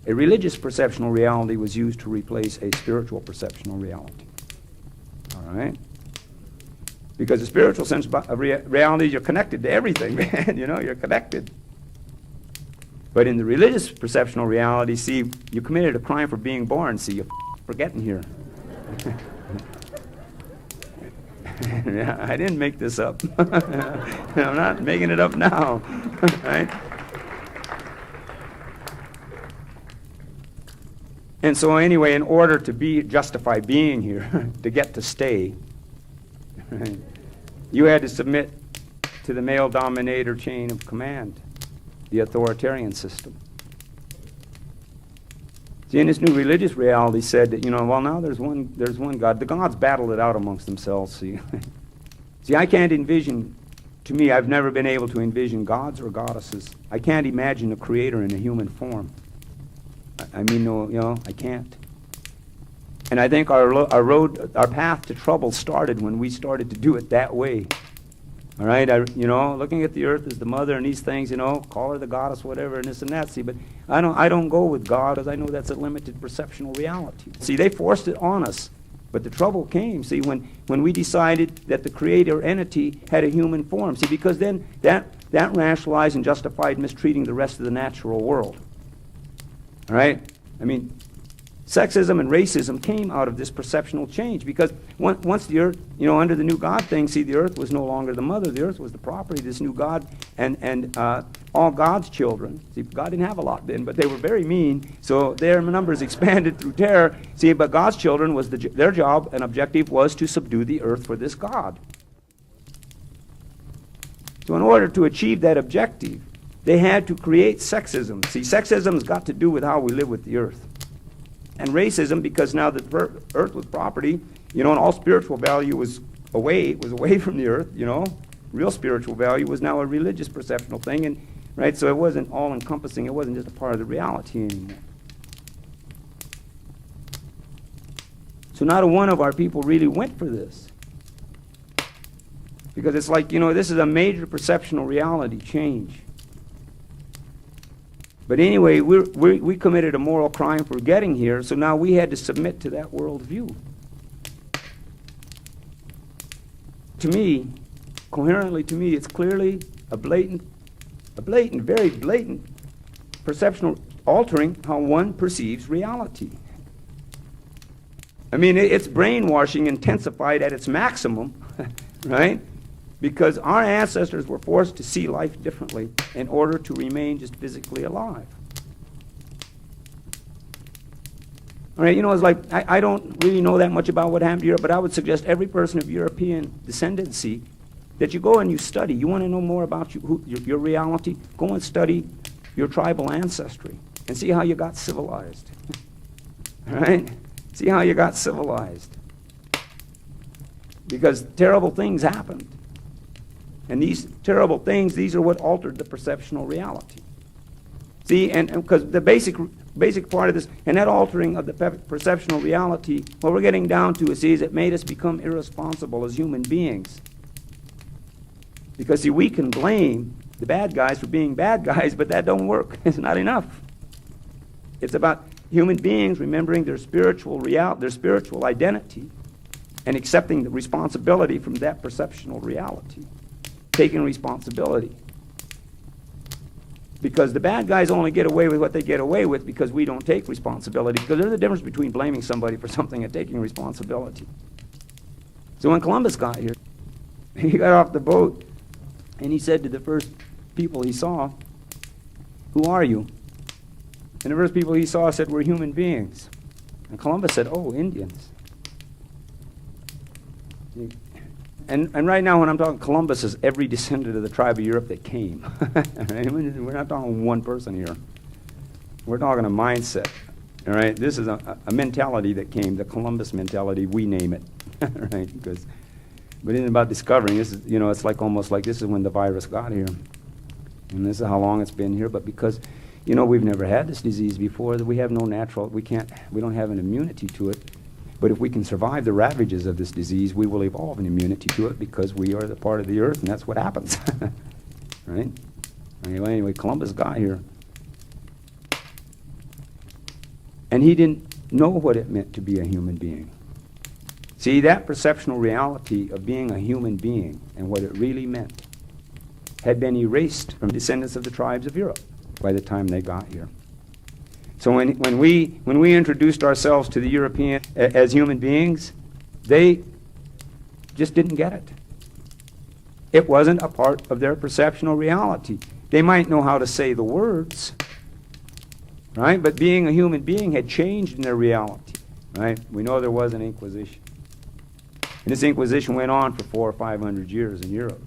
A religious perceptional reality was used to replace a spiritual perceptional reality. All right? Because the spiritual sense of reality, you're connected to everything, man. You know, you're connected. But in the religious perceptional reality, see, you committed a crime for being born. See, you're for getting here. Yeah, I didn't make this up. I'm not making it up now. Right? And so anyway, in order to justify being here, to get to stay, right, you had to submit to the male dominator chain of command, the authoritarian system. See, in this new religious reality said that, well, now there's one God. The gods battled it out amongst themselves, see. See, I can't envision, to me, I've never been able to envision gods or goddesses. I can't imagine a creator in a human form. I can't. And I think our path to trouble started when we started to do it that way. All right, looking at the earth as the mother and these things, call her the goddess, whatever, and this and that. See, but I don't go with God because I know that's a limited perceptional reality. See, they forced it on us, but the trouble came. See, when we decided that the creator entity had a human form. See, because then that rationalized and justified mistreating the rest of the natural world. All right, I mean, sexism and racism came out of this perceptional change because once the earth, under the new God thing, see, the earth was no longer the mother. The earth was the property of this new God and all God's children. See, God didn't have a lot then, but they were very mean, so their numbers expanded through terror. See, but God's children, their job and objective was to subdue the earth for this God. So in order to achieve that objective, they had to create sexism. See, sexism's got to do with how we live with the earth. And racism, because now the earth was property, and all spiritual value was away from the earth, Real spiritual value was now a religious perceptional thing, and right, so it wasn't all-encompassing. It wasn't just a part of the reality anymore. So not a one of our people really went for this. Because it's like, this is a major perceptional reality change. But anyway, we committed a moral crime for getting here, so now we had to submit to that worldview. To me, coherently to me, it's clearly a very blatant perceptional altering how one perceives reality. I mean, it's brainwashing intensified at its maximum, right? Because our ancestors were forced to see life differently in order to remain just physically alive. All right, it's like, I don't really know that much about what happened to Europe, but I would suggest every person of European descendancy that you go and you study. You want to know more about your reality? Go and study your tribal ancestry and see how you got civilized. All right? See how you got civilized. Because terrible things happened. And these terrible things, these are what altered the perceptional reality. See, and because the basic part of this, and that altering of the perceptional reality, what we're getting down to is it made us become irresponsible as human beings. Because, see, we can blame the bad guys for being bad guys, but that don't work. It's not enough. It's about human beings remembering their spiritual identity and accepting the responsibility from that perceptional reality. Taking responsibility. Because the bad guys only get away with what they get away with because we don't take responsibility. Because there's a difference between blaming somebody for something and taking responsibility. So when Columbus got here, he got off the boat and he said to the first people he saw, "Who are you?" And the first people he saw said, "We're human beings." And Columbus said, "Oh, Indians." And right now, when I'm talking Columbus, is every descendant of the tribe of Europe that came. Right? We're not talking one person here. We're talking a mindset. All right, this is a mentality that came, the Columbus mentality. We name it, right? But it isn't about discovering. This is, it's like almost like this is when the virus got here, and this is how long it's been here. But because, we've never had this disease before, that we have no natural, we don't have an immunity to it. But if we can survive the ravages of this disease, we will evolve an immunity to it because we are the part of the earth, and that's what happens. Right? Anyway, Columbus got here. And he didn't know what it meant to be a human being. See, that perceptual reality of being a human being and what it really meant had been erased from descendants of the tribes of Europe by the time they got here. So when we introduced ourselves to the European as human beings, they just didn't get it. It wasn't a part of their perceptual reality. They might know how to say the words, right? But being a human being had changed in their reality, right? We know there was an Inquisition. And this Inquisition went on for 400 or 500 years in Europe.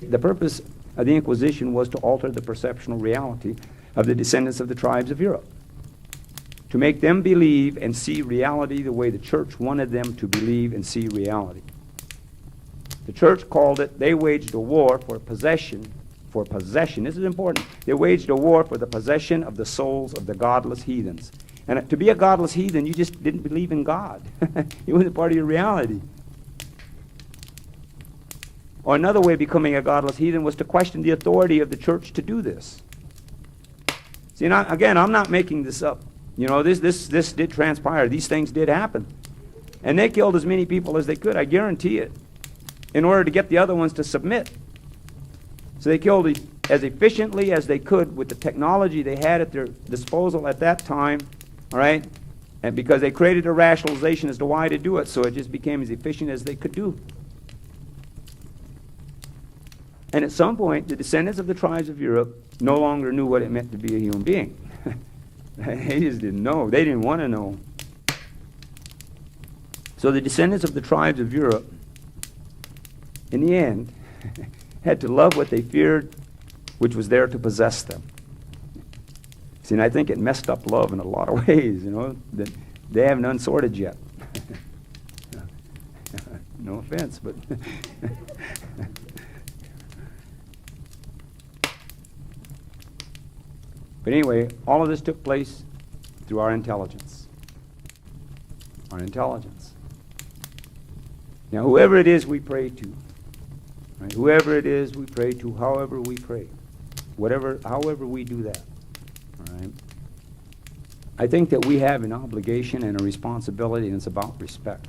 The purpose of the Inquisition was to alter the perceptual reality of the descendants of the tribes of Europe, to make them believe and see reality the way the church wanted them to believe and see reality. The church called it, they waged a war for possession. This is important. They waged a war for the possession of the souls of the godless heathens. And to be a godless heathen, you just didn't believe in God. It wasn't part of your reality. Or another way of becoming a godless heathen was to question the authority of the church to do this. See, again, I'm not making this up. You know, this did transpire. These things did happen. And they killed as many people as they could, I guarantee it, in order to get the other ones to submit. So they killed as efficiently as they could with the technology they had at their disposal at that time, all right? And because they created a rationalization as to why to do it, so it just became as efficient as they could do. And at some point, the descendants of the tribes of Europe no longer knew what it meant to be a human being. They just didn't know. They didn't want to know. So the descendants of the tribes of Europe, in the end, had to love what they feared, which was there to possess them. See, and I think it messed up love in a lot of ways, you know, that they haven't unsorted yet. No offense, but... But anyway, all of this took place through our intelligence. Our intelligence. Now, whoever it is we pray to, right? Whoever it is we pray to, however we pray, however we do that, all right? I think that we have an obligation and a responsibility, and it's about respect.